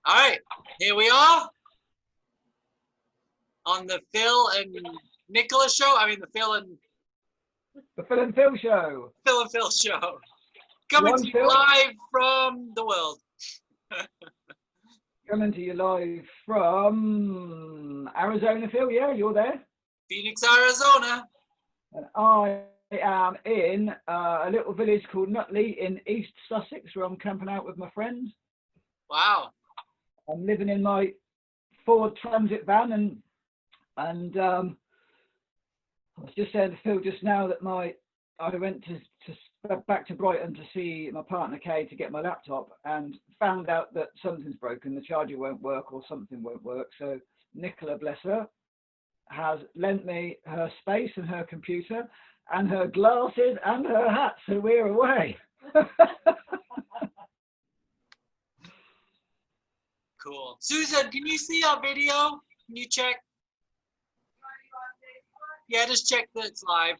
All right, here we are on the Phil and Nicholas show. I mean, the Phil and Phil show. Phil and Phil show. Coming to you Phil. live from the world. Coming to you live from Arizona, Phil. Yeah, you're there. Phoenix, Arizona. And I am in a little village called Nutley in East Sussex, where I'm camping out with my friends. Wow. I'm living in my Ford Transit van, and I was just saying to Phil just now that I went back to Brighton to see my partner Kay to get my laptop, and found out that something's broken, the charger won't work or something won't work. So Nicola, bless her, has lent me her space and her computer and her glasses and her hat, so we're away. Cool. Susan, can you see our video? Can you check? Yeah, just check that it's live.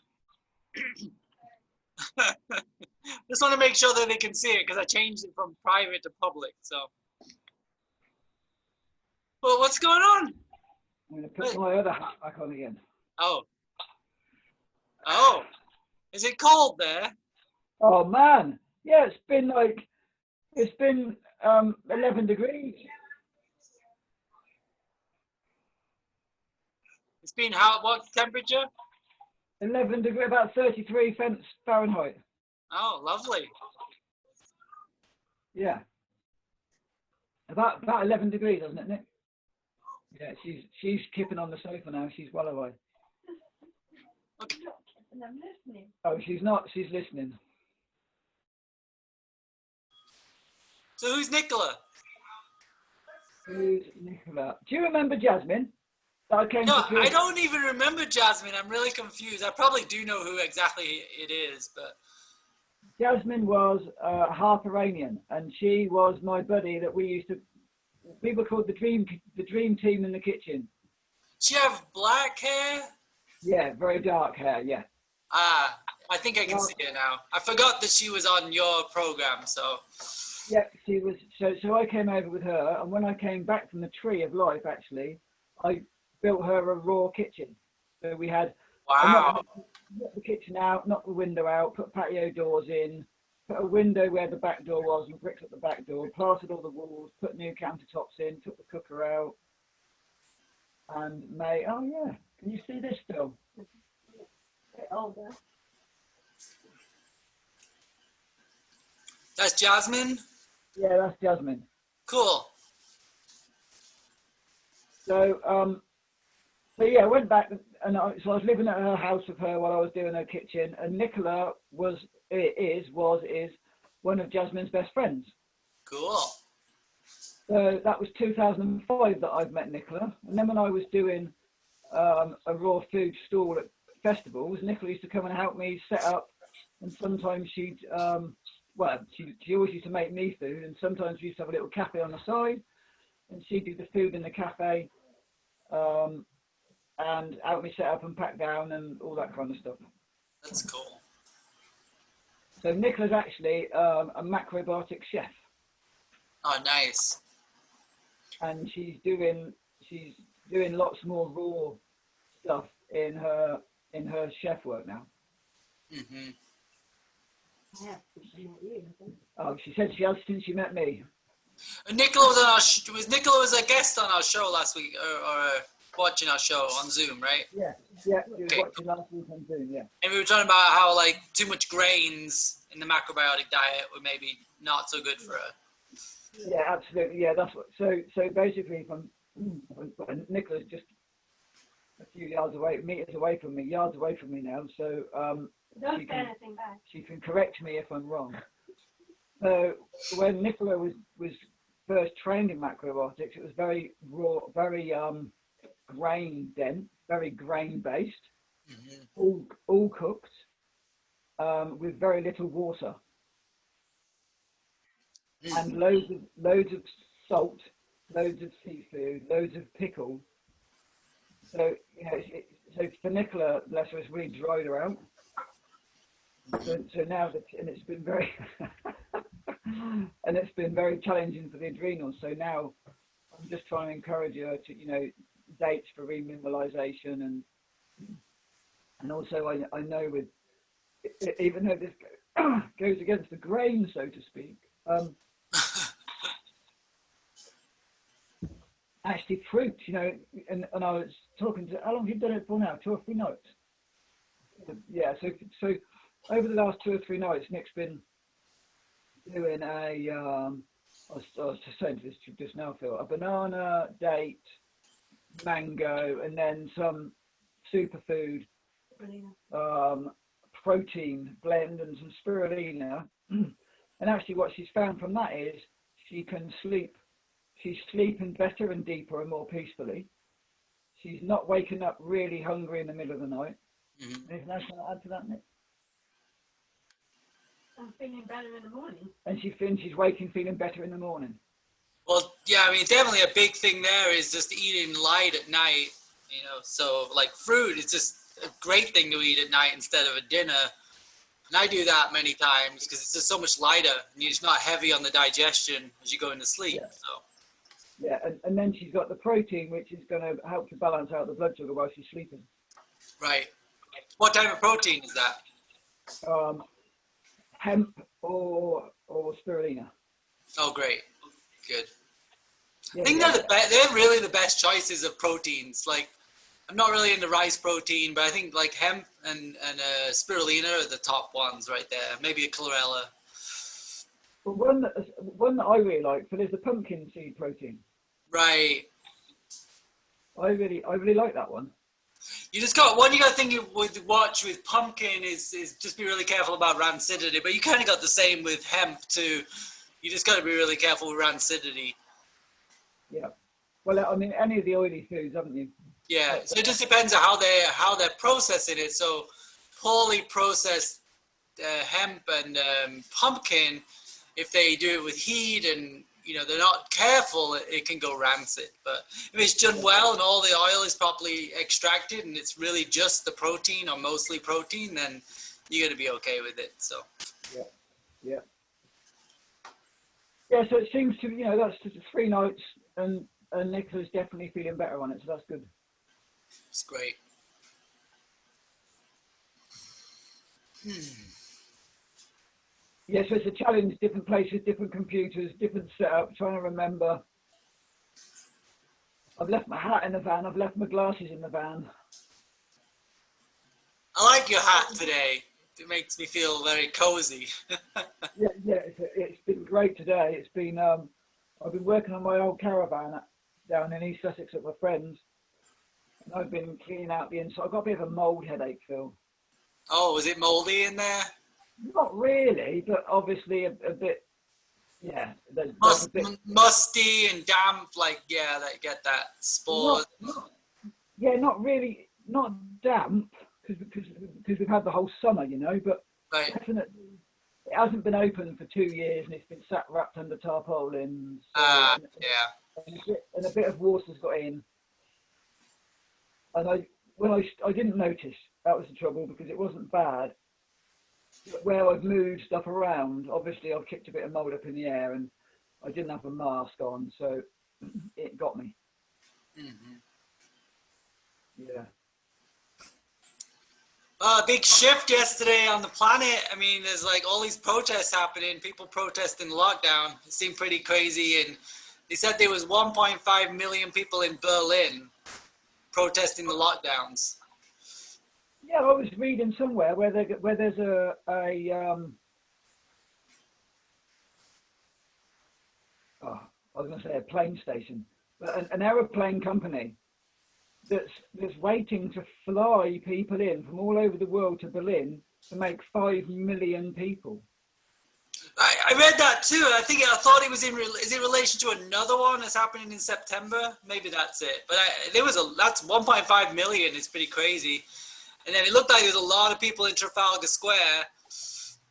Just want to make sure that they can see it because I changed it from private to public. So, well, what's going on? I'm going to put my other hat back on again. Oh, is it cold there? Oh man, yeah, it's been 11 degrees. It's been how? What temperature? 11 degrees, about 33 Fahrenheit. Oh, lovely. Yeah. About 11 degrees, doesn't it, Nick? Yeah, she's kipping on the sofa now. She's well away. Okay. I'm listening. Oh, she's not. She's listening. So who's Nicola? Who's Nicola? Do you remember Jasmine? That I came No, to I don't even remember Jasmine. I'm really confused. I probably do know who exactly it is, but Jasmine was half Iranian, and she was my buddy that we were called the dream team in the kitchen. she have black hair. Yeah, very dark hair. Yeah. Ah, I think I can see it now. I forgot that she was on your program, so. Yeah, she was. So I came over with her, and when I came back from the Tree of Life, actually, I built her a raw kitchen. So we had. Wow. Knocked the kitchen out, knocked the window out, put patio doors in, put a window where the back door was and bricks at the back door, plastered all the walls, put new countertops in, took the cooker out, and made. Oh yeah, can you see this still? Bit older. That's Jasmine? Yeah, that's Jasmine. Cool. So yeah, I went back and so I was living at her house with her while I was doing her kitchen, and Nicola is one of Jasmine's best friends. Cool. So that was 2005 that I've met Nicola, and then when I was doing a raw food stall at festivals, Nicola used to come and help me set up, and sometimes she'd she always used to make me food, and sometimes we used to have a little cafe on the side, and she'd do the food in the cafe, and help me set up and pack down and all that kind of stuff. That's cool. So Nicola's actually a macrobiotic chef. Oh, nice. And she's doing lots more raw stuff in her chef work now. Mhm. Yeah, Oh, she said she has since she met me. Nicola was on our Nicola was a guest on our show last week, or watching our show on Zoom, right? Yeah, she was Okay. watching last week on Zoom, yeah. And we were talking about how like too much grains in the macrobiotic diet were maybe not so good for her. Yeah, absolutely. Yeah, that's what. So basically, Nicola's just a few meters away from me, yards away from me now. So don't say anything bad. she can correct me if I'm wrong. So when Nicola was first trained in macrobiotics, it was very raw, very grain dense, very grain based, all cooked, with very little water. And loads of salt, loads of seafood, loads of pickle. So so for Nicola, bless her, it's really dried her out. So now and it's been very challenging for the adrenals. So now I'm just trying to encourage her to, dates for remineralization and also I know with, even though this goes against the grain, so to speak, actually fruit, and I was talking to, how long have you done it for now? 2 or 3 nights? Yeah, so over the last 2 or 3 nights, Nick's been doing I was just saying this just now, Phil, a banana, date, mango, and then some superfood, protein blend and some spirulina. And actually what she's found from that is she can sleep. She's sleeping better and deeper and more peacefully. She's not waking up really hungry in the middle of the night. Mm-hmm. Anything else you want to add to that, Nick? I'm feeling better in the morning. And she's waking feeling better in the morning. Well, yeah, I mean, definitely a big thing there is just eating light at night, so like fruit is just a great thing to eat at night instead of a dinner. And I do that many times because it's just so much lighter and it's not heavy on the digestion as you go into sleep. Yeah. So. Yeah, and then she's got the protein, which is going to help to balance out the blood sugar while she's sleeping. Right. What type of protein is that? Hemp or spirulina. Oh, great. Good. Yeah, I think they're really the best choices of proteins. Like, I'm not really into rice protein, but I think like hemp and spirulina are the top ones right there. Maybe a chlorella. But one that I really like, Phil, is the pumpkin seed protein. Right. I really like that one. You just got one. You got to think with pumpkin is just be really careful about rancidity. But you kind of got the same with hemp too. You just got to be really careful with rancidity. Yeah. Well, I mean, any of the oily foods, haven't you? Yeah. So it just depends on how they're processing it. So poorly processed hemp and pumpkin, if they do it with heat and they're not careful, it can go rancid. But if it's done well and all the oil is properly extracted and it's really just the protein or mostly protein, then you're going to be okay with it. So. Yeah. Yeah, so it seems to, that's just 3 nights and Nicola's definitely feeling better on it, so that's good. It's great. Yeah, so it's a challenge, different places, different computers, different setup, trying to remember. I've left my hat in the van, I've left my glasses in the van. I like your hat today. It makes me feel very cozy. Yeah, it's been great today. It's been, I've been working on my old caravan down in East Sussex at my friend's. And I've been cleaning out the inside. I've got a bit of a mould headache, Phil. Oh, was it moldy in there? Not really, but obviously a bit, yeah. There's a bit, musty and damp, like, yeah, that get that spore. Not really, not damp, because we've had the whole summer, but right. Definitely, it hasn't been open for 2 years and it's been sat wrapped under tarpaulins. Yeah. And a bit of water's got in. And I didn't notice. That was the trouble, because it wasn't bad. But where I've moved stuff around, obviously I've kicked a bit of mold up in the air and I didn't have a mask on, so it got me. Mm-hmm. Yeah. Big shift yesterday on the planet. I mean, there's like all these protests happening, people protesting lockdown. It seemed pretty crazy. And they said there was 1.5 million people in Berlin protesting the lockdowns. Yeah, I was reading somewhere where there's I was going to say a plane station, but an aeroplane company that's waiting to fly people in from all over the world to Berlin to make 5 million people. I read that too. I thought it was is it relation to another one that's happening in September? Maybe that's it. But that's 1.5 million. It's pretty crazy. And then it looked like there was a lot of people in Trafalgar Square.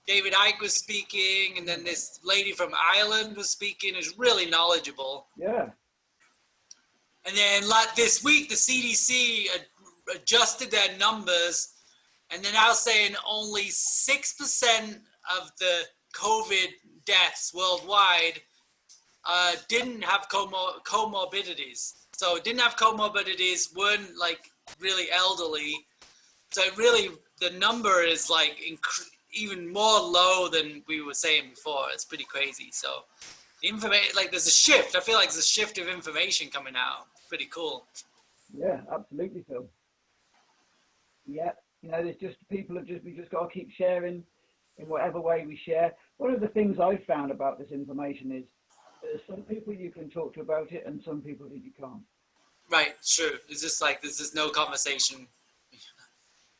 David Icke was speaking, and then this lady from Ireland was speaking. It was really knowledgeable. Yeah. And then like this week, the CDC adjusted their numbers, and they're now saying only 6% of the COVID deaths worldwide didn't have comorbidities. So didn't have comorbidities, weren't like really elderly. So it really, the number is like even more low than we were saying before. It's pretty crazy. So the information, like there's a shift. I feel like there's a shift of information coming out. Pretty cool. Yeah, absolutely, Phil. Yeah, you know, there's just people have just we just got to keep sharing in whatever way we share. One of the things I've found about this information is there's some people you can talk to about it, and some people that you can't. Right, true. It's just like there's just no conversation.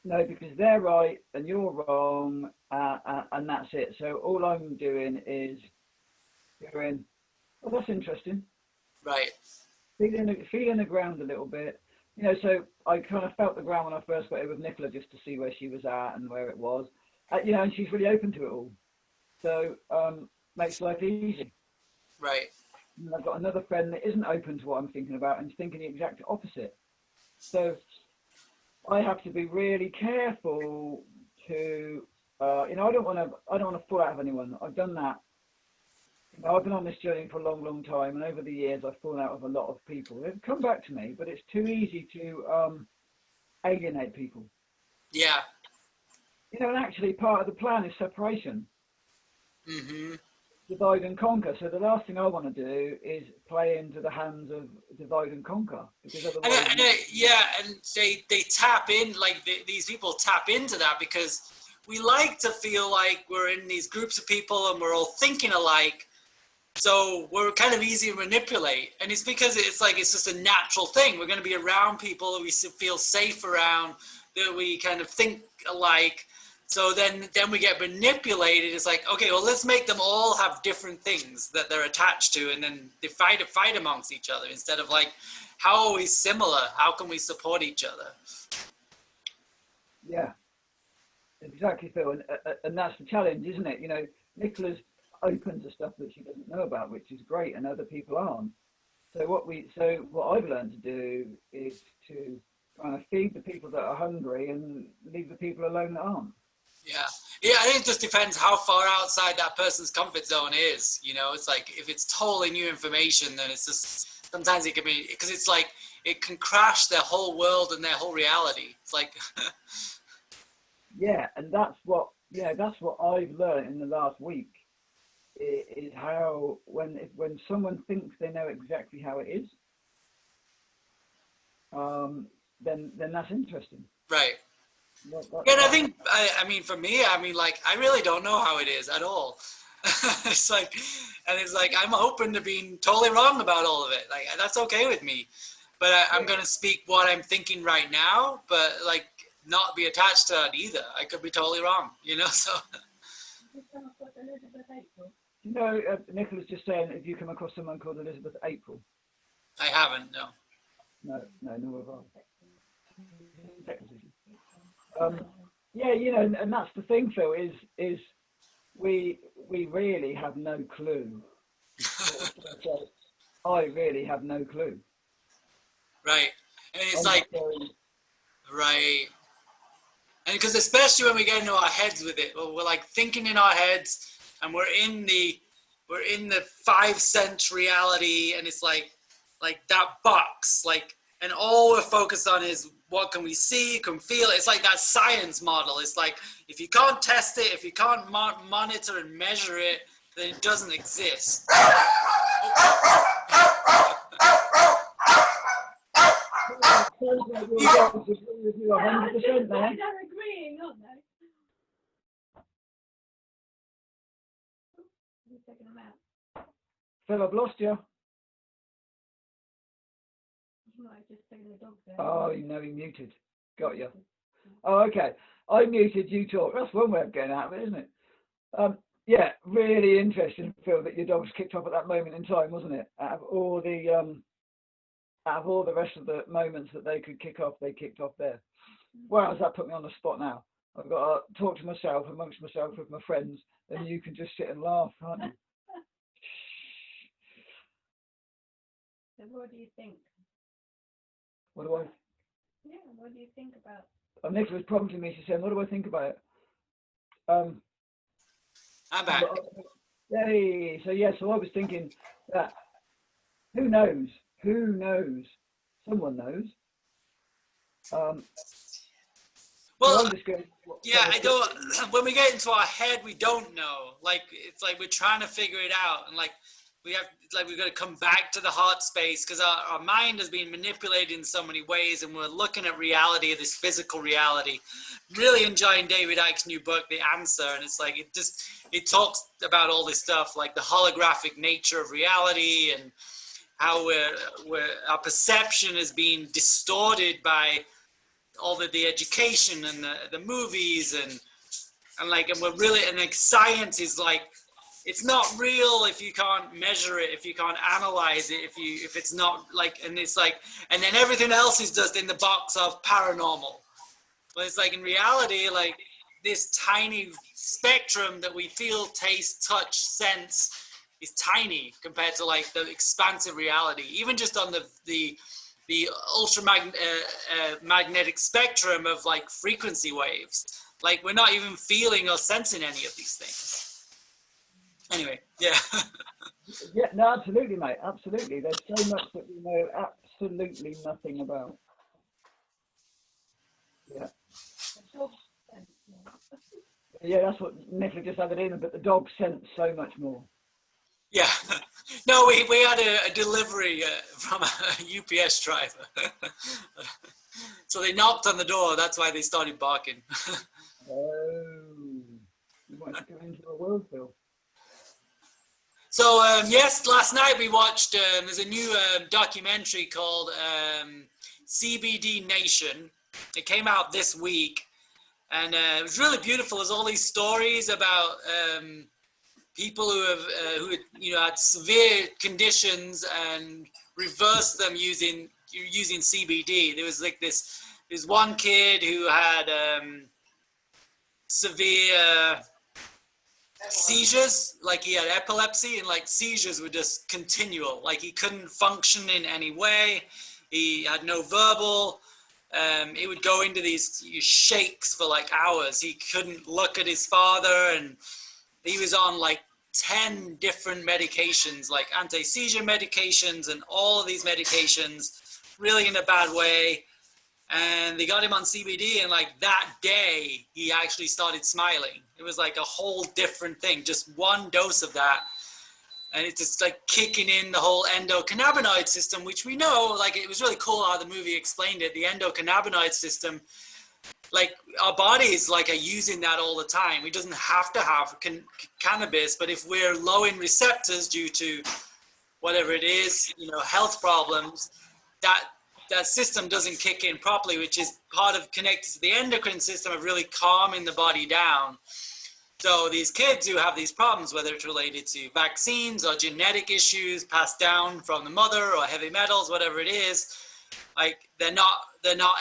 No, because they're right and you're wrong, and that's it. So all I'm doing is going, oh, that's interesting. Right. Feeling the ground a little bit. You know, so I kind of felt the ground when I first got it with Nicola just to see where she was at and where it was. You know, and she's really open to it all. So makes life easy. Right. And I've got another friend that isn't open to what I'm thinking about and is thinking the exact opposite. So I have to be really careful to, you know, I don't want to fall out of anyone. I've done that. I've been on this journey for a long, long time, and over the years, I've fallen out with a lot of people. They've come back to me, but it's too easy to alienate people. Yeah. You know, and actually, part of the plan is separation. Mm-hmm. Divide and conquer. So the last thing I want to do is play into the hands of divide and conquer, because otherwise, yeah, and they tap in, like these people tap into that because we like to feel like we're in these groups of people and we're all thinking alike. So we're kind of easy to manipulate, and it's because it's like it's just a natural thing. We're going to be around people that we feel safe around, that we kind of think alike. So then we get manipulated. It's like, okay, well, let's make them all have different things that they're attached to, and then they fight amongst each other instead of like, how are we similar? How can we support each other? yeah, exactly, Phil. And that's the challenge, isn't it? You know, Nicola's open to stuff that she doesn't know about, which is great, and other people aren't. So what I've learned to do is to kind of feed the people that are hungry and leave the people alone that aren't. Yeah. Yeah, I think it just depends how far outside that person's comfort zone is. You know, it's like if it's totally new information, then it's just sometimes it can be, because it's like it can crash their whole world and their whole reality. It's like Yeah, and that's what I've learned in the last week is how when someone thinks they know exactly how it is, then that's interesting. right. That, Yeah, and I that, think I mean for me, I mean like I really don't know how it is at all. It's like, and it's like I'm open to being totally wrong about all of it. Like that's okay with me. But I'm gonna speak what I'm thinking right now, but like not be attached to that either. I could be totally wrong, you know. So you know, Nicola's just saying, if you come across someone called Elizabeth April, I haven't, no. no have I. Yeah, you know, and that's the thing, Phil, is we really have no clue. I really have no clue. Right, and it's I'm like going, right. And because especially when we get into our heads with it, we're like thinking in our heads, and we're in the 5 sense reality, and it's like that box, like, and all we're focused on is what can we see, can feel. It's like that science model. It's like if you can't test it, if you can't monitor and measure it, then it doesn't exist. your dogs agree with you 100% there. They're agreeing, aren't they? You're taking them out. Phil, I've lost you. You might have just taken the dogs out. Oh, you know he muted. Got you. Oh, okay. I muted, you talk. That's one way of getting out of it, isn't it? Yeah, really interesting, Phil, that your dogs kicked off at that moment in time, wasn't it? Out of all the rest of the moments that they could kick off, they kicked off there. Wow, has that put me on the spot now? I've got to talk to myself, amongst myself with my friends, and you can just sit and laugh, can't you? So what do you think? What do I? Yeah, what do you think about? Nicola's prompting me. She said, "What do I think about it?" I'm back. Yay. So yeah, so I was thinking that who knows? Who knows? Someone knows. So Well, I'm just going. yeah, I don't. When we get into our head, we don't know. Like it's like we're trying to figure it out, and like we have, it's like we've got to come back to the heart space because our mind has been manipulated in so many ways, and we're looking at reality, this physical reality. Really enjoying David Icke's new book, The Answer, and it's like it talks about all this stuff, like the holographic nature of reality and how our perception is being distorted by all the education and the movies and we're really, and like science is like, it's not real if you can't measure it, if you can't analyze it, if it's not like, and it's like, and then everything else is just in the box of paranormal. But it's like in reality, like this tiny spectrum that we feel, taste, touch, sense is tiny compared to like the expansive reality, even just on the magnetic spectrum of like frequency waves. Like we're not even feeling or sensing any of these things. Anyway, yeah. Yeah, no, absolutely, mate. Absolutely. There's so much that we know absolutely nothing about. Yeah. Yeah, that's what Nicola just added in, but the dog sense so much more. Yeah. No, we had a delivery from a UPS driver. So they knocked on the door. That's why they started barking. Oh, you want to go into a world, Phil? So yes, last night we watched. There's a new documentary called CBD Nation. It came out this week, and it was really beautiful. There's all these stories about people who had severe conditions and reversed them using CBD. There was like this one kid who had severe seizures, like he had epilepsy, and like seizures were just continual, like he couldn't function in any way, he had no verbal, he would go into these shakes for like hours, he couldn't look at his father, and he was on like 10 different medications, like anti-seizure medications and all of these medications, really in a bad way. And they got him on CBD, and like that day he actually started smiling. It was like a whole different thing, just one dose of that, and it's just like kicking in the whole endocannabinoid system, which we know, like it was really cool how the movie explained it. The endocannabinoid system, like our bodies like are using that all the time. We doesn't have to have cannabis, but if we're low in receptors due to whatever it is, health problems, that system doesn't kick in properly, which is part of connected to the endocrine system of really calming the body down. So these kids who have these problems, whether it's related to vaccines or genetic issues passed down from the mother or heavy metals, whatever it is, like they're not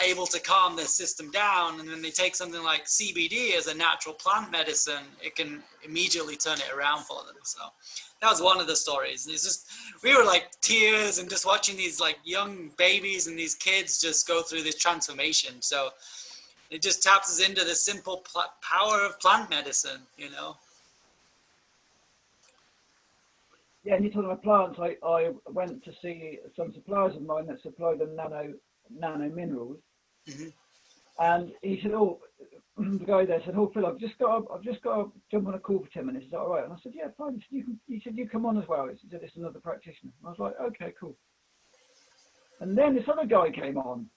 able to calm their system down, and then they take something like CBD as a natural plant medicine, it can immediately turn it around for them. So that was one of the stories. It's just, we were like tears and just watching these like young babies and these kids just go through this transformation. So it just taps us into the simple power of plant medicine, Yeah, and you're talking about plants. I went to see some suppliers of mine that supply them nano minerals, Mm-hmm. and he said, "Oh," the guy there said, "Oh, Phil, I've just got to jump on a call for 10 minutes. Is that all right?" And I said, "Yeah, fine." He said, "You come on as well." He said, "It's another practitioner." And I was like, "Okay, cool." And then this other guy came on.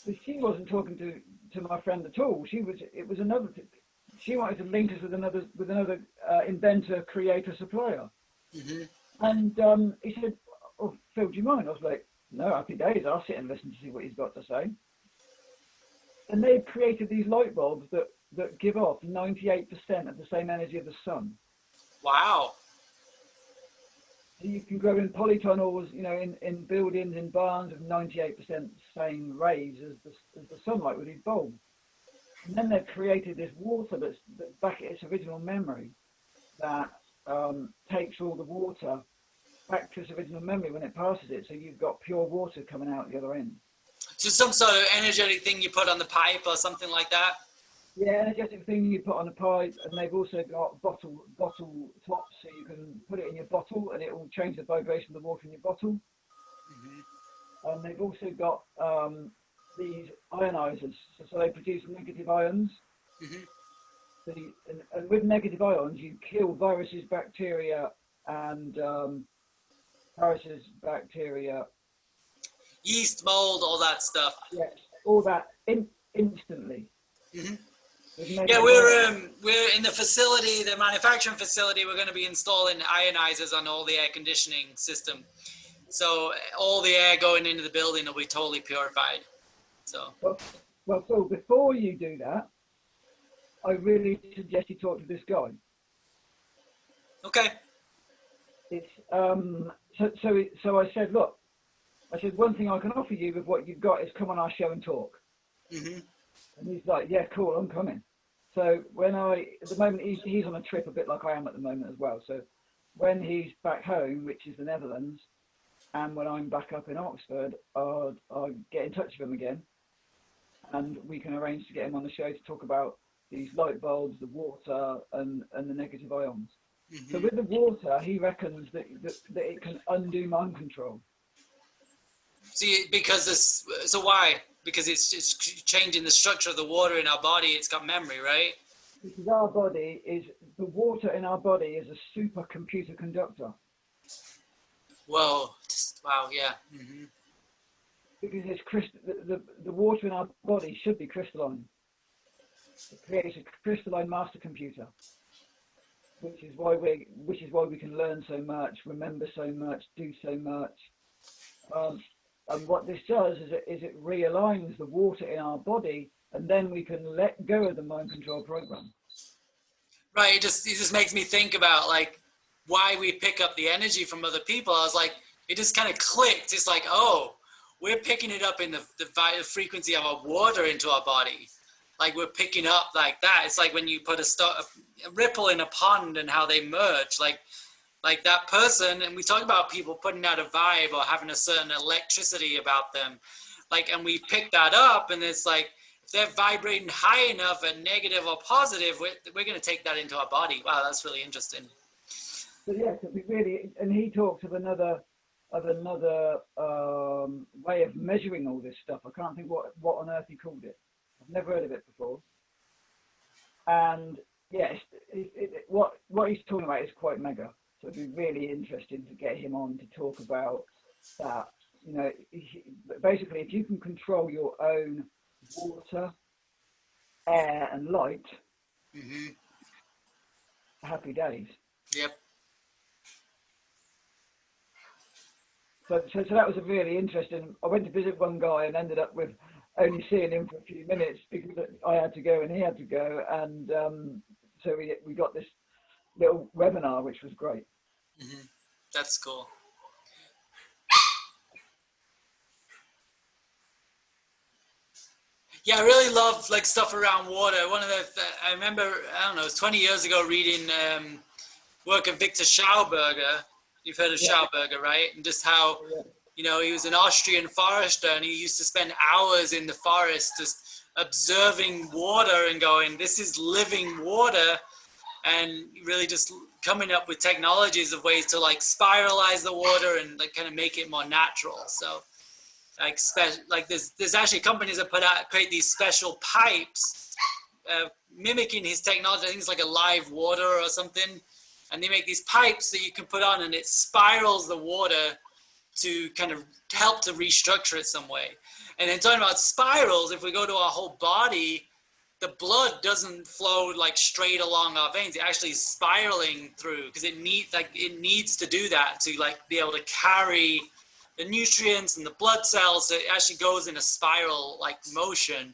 But she wasn't talking to my friend at all. She wanted to link us with another inventor, creator, supplier. Mm-hmm. And he said, "Oh, Phil, do you mind?" I was like, "No, happy days. I'll sit and listen to see what he's got to say." And they've created these light bulbs that give off 98% of the same energy of the sun. Wow. So you can grow in polytunnels, in buildings, in barns, with 98% same rays as the sunlight with these bulbs. And then they've created this water that's back at its original memory, that takes all the water back to its original memory when it passes it. So you've got pure water coming out the other end. So some sort of energetic thing you put on the pipe or something like that? Yeah, energetic thing you put on a pipe, and they've also got bottle tops, so you can put it in your bottle, and it will change the vibration of the water in your bottle. Hmm. And they've also got these ionizers, so they produce negative ions. Hmm. So and with negative ions, you kill viruses, bacteria, and viruses, bacteria. Yeast, mold, all that stuff. Yes, all that instantly Hmm. with Yeah, negative ions. we're in the facility, the manufacturing facility. We're going to be installing ionizers on all the air conditioning system. So all the air going into the building will be totally purified. So Well, Phil, before you do that, I really suggest you talk to this guy. okay. It's so I said, look, I said one thing I can offer you with what you've got is come on our show and talk. Hmm. And he's like, yeah, cool, I'm coming. So at the moment, he's on a trip a bit like I am at the moment as well. So when he's back home, which is the Netherlands, and when I'm back up in Oxford, I'll get in touch with him again, and we can arrange to get him on the show to talk about these light bulbs, the water, and the negative ions. So Hmm. with the water, he reckons that it can undo mind control. See, because this, so why? Because it's changing the structure of the water in our body. It's got memory, right? Because the water in our body is a supercomputer conductor. Whoa. Wow. Yeah. Hmm. Because the water in our body should be crystalline. It creates a crystalline master computer, which is why we can learn so much, remember so much, do so much. And what this does is it realigns the water in our body, and then we can let go of the mind control program. Right. It just makes me think about like why we pick up the energy from other people. I was like, it just kind of clicked. It's like, oh, we're picking it up in the frequency of our water into our body. Like we're picking up like that. It's like when you put a ripple in a pond and how they merge. Like that person, and we talk about people putting out a vibe or having a certain electricity about them, like, and we pick that up, and it's like if they're vibrating high enough and negative or positive, we're going to take that into our body. Wow, that's really interesting. So yes, it'd be really. And he talks of another way of measuring all this stuff. I can't think what on earth he called it. I've never heard of it before. And yes, what he's talking about is quite mega. So it'd be really interesting to get him on to talk about that. You know, basically, if you can control your own water, air, and light, Hmm. happy days. Yep. So that was a really interesting. I went to visit one guy and ended up with only seeing him for a few minutes because I had to go and he had to go, and so we got this little webinar, which was great. Hmm. That's cool. Yeah, I really love like stuff around water. I remember, I don't know, it was 20 years ago reading work of Victor Schauberger. You've heard of Yeah, Schauberger, right? And just how, yeah, he was an Austrian forester, and he used to spend hours in the forest just observing water and going, this is living water, and really just coming up with technologies of ways to like spiralize the water and like kind of make it more natural. So like there's actually companies that create these special pipes mimicking his technology. I think it's like a live water or something, and they make these pipes that you can put on, and it spirals the water to kind of help to restructure it some way. And then talking about spirals, if we go to our whole body, the blood doesn't flow like straight along our veins. It actually is spiraling through because it needs to do that to like be able to carry the nutrients and the blood cells. So it actually goes in a spiral like motion.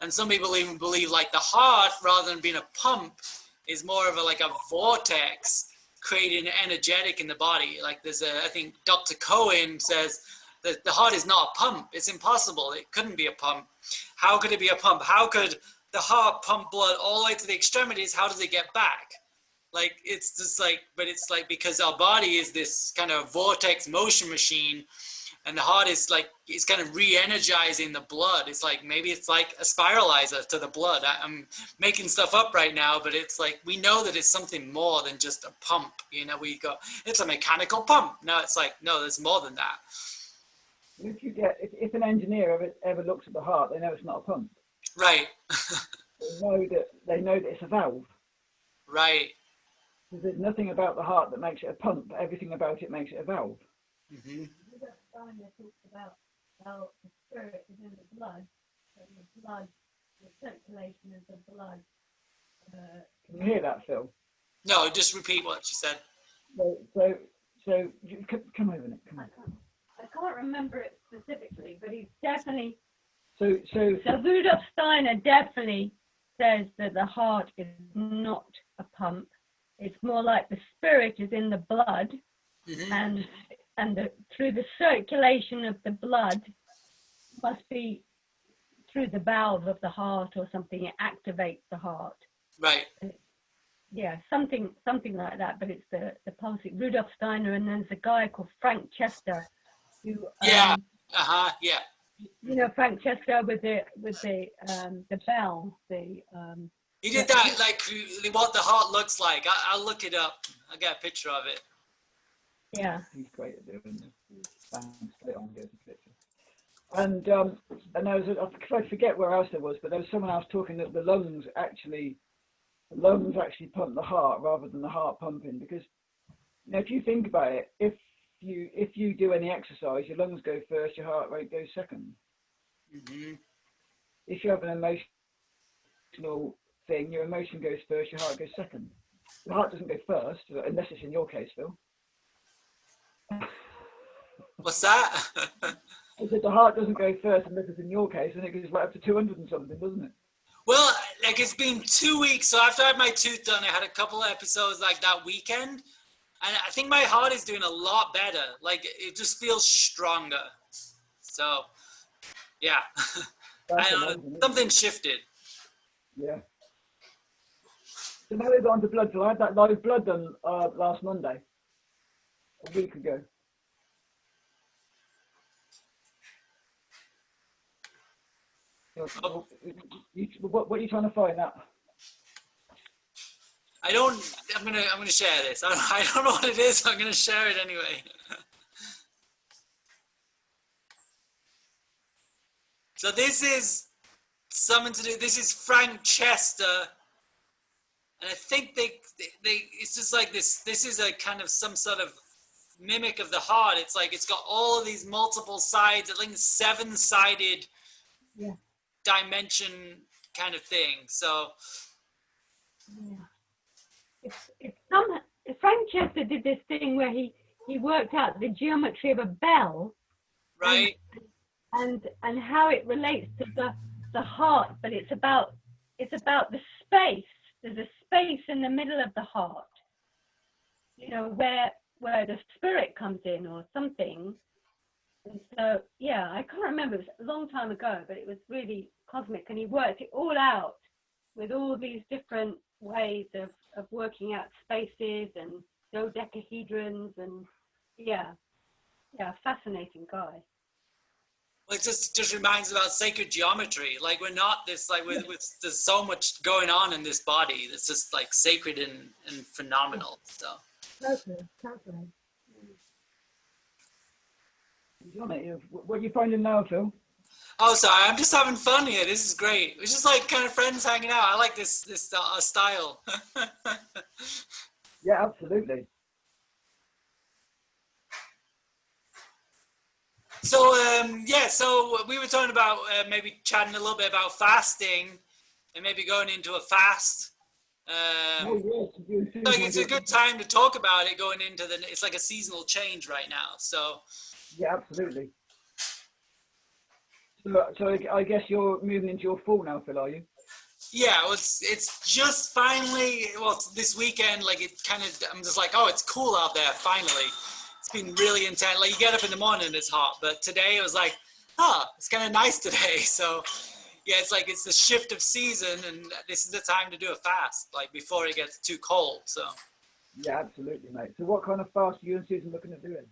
And some people even believe like the heart, rather than being a pump, is more of like a vortex creating energetic in the body. Like I think Dr. Cohen says that the heart is not a pump. It's impossible. It couldn't be a pump. How could it be a pump? How could the heart pump blood all the way to the extremities? How does it get back? Like, it's just like, but it's like because our body is this kind of vortex motion machine, and the heart is like, it's kind of re-energizing the blood. It's like, maybe it's like a spiralizer to the blood. I'm making stuff up right now, but it's like, we know that it's something more than just a pump. You know, we go, it's a mechanical pump. No, it's like, no, there's more than that. If an engineer ever looks at the heart, they know it's not a pump. Right. They know that it's a valve. Right. There's nothing about the heart that makes it a pump. Everything about it makes it a valve. Mm-hmm. Steiner talks about how the spirit is in the blood, and the circulation of the blood. Can you hear that, Phil? No, just repeat what you said. So come over, Nick. Come on. I can't remember it specifically, but he's definitely. So Rudolf Steiner definitely says that the heart is not a pump. It's more like the spirit is in the blood, Mm-hmm. and through the circulation of the blood must be through the valve of the heart or something. It activates the heart. Right. Yeah, something like that. But it's the pulsing. Rudolf Steiner, and there's a guy called Frank Chester, who Yeah. Yeah. you know, Frank Chester with the bell, He did that, like what the heart looks like. I'll look it up. I got a picture of it. yeah. he's great at doing this. Thanks, straight on, goes the picture. And I forget where else there was, but there was someone else talking that the lungs actually pump the heart rather than the heart pumping, because you know, if you think about it, if you do any exercise, your lungs go first, your heart rate goes second. Mm-hmm. If you have an emotional thing, your emotion goes first, your heart goes second. The heart doesn't go first, unless it's in your case, Phil. What's that? I said the heart doesn't go first unless it's in your case, and it goes right up to 200 and something, doesn't it? Well, like, it's been 2 weeks. So after I had my tooth done, I had a couple of episodes like that weekend. And I think my heart is doing a lot better. Like, it just feels stronger. So, yeah. Something shifted. Yeah. So now we've gone to blood. So I had that live blood done last Monday, a week ago. Oh. What are you trying to find out? I'm gonna share this. I don't know what it is. I'm gonna share it anyway. So this is something to do. This is Frank Chester, and I think they it's just like this. This is a kind of some sort of mimic of the heart. It's like it's got all of these multiple sides. I think 7-sided dimension kind of thing. So. Yeah. Frank Chester did this thing where he worked out the geometry of a bell, Right. And how it relates to the heart, but it's about the space. There's a space in the middle of the heart, you know, where the spirit comes in or something. And so yeah, I can't remember. It was a long time ago, but it was really cosmic, and he worked it all out with all these different ways of working out spaces and dodecahedrons, and yeah, fascinating guy. Well, it just reminds about sacred geometry. Like, we're not this, like, there's so much going on in this body that's just like sacred and phenomenal. So. Totally. What are you finding now, Phil? Oh, sorry. I'm just having fun here. This is great. It's just like kind of friends hanging out. I like this style. Yeah, absolutely. So so we were talking about maybe chatting a little bit about fasting and maybe going into a fast. So it's a good time to talk about it going into it's like a seasonal change right now. So. Yeah, absolutely. So I guess you're moving into your fall now, Phil, are you? Yeah, well, it's just finally, well, this weekend, like, it kind of, I'm just like, oh, it's cool out there, finally. It's been really intense. Like, you get up in the morning and it's hot, but today it was like, it's kind of nice today. So, yeah, it's like, it's the shift of season, and this is the time to do a fast, like, before it gets too cold, so. Yeah, absolutely, mate. So what kind of fast are you and Susan looking at doing?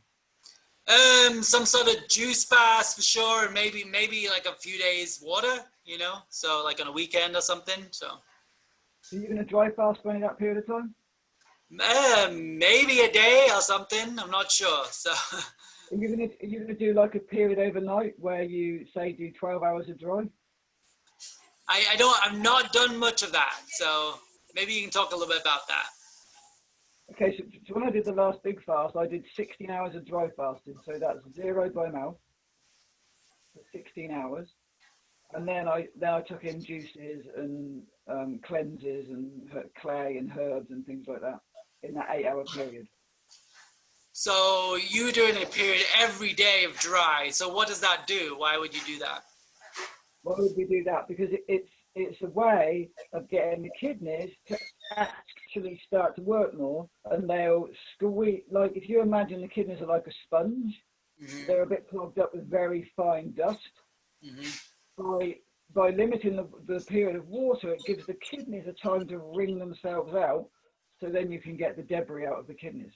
Some sort of juice fast for sure, and maybe like a few days water, so like on a weekend or something. So Are you going to dry fast for any of that period of time? maybe a day or something. I'm not sure. So Are you gonna do like a period overnight where you say do 12 hours of dry? I've not done much of that. So maybe you can talk a little bit about that. Okay, so when I did the last big fast, I did 16 hours of dry fasting. So that's 0 by mouth for 16 hours. And then I took in juices and cleanses and clay and herbs and things like that in that 8-hour period. So you're doing a period every day of dry. So what does that do? Why would you do that? Why would we do that? Because it's a way of getting the kidneys to actually start to work more, and they'll squeeze. Like if you imagine the kidneys are like a sponge, Mm-hmm. they're a bit clogged up with very fine dust. Mm-hmm. By limiting the period of water, it gives the kidneys a time to wring themselves out, so then you can get the debris out of the kidneys.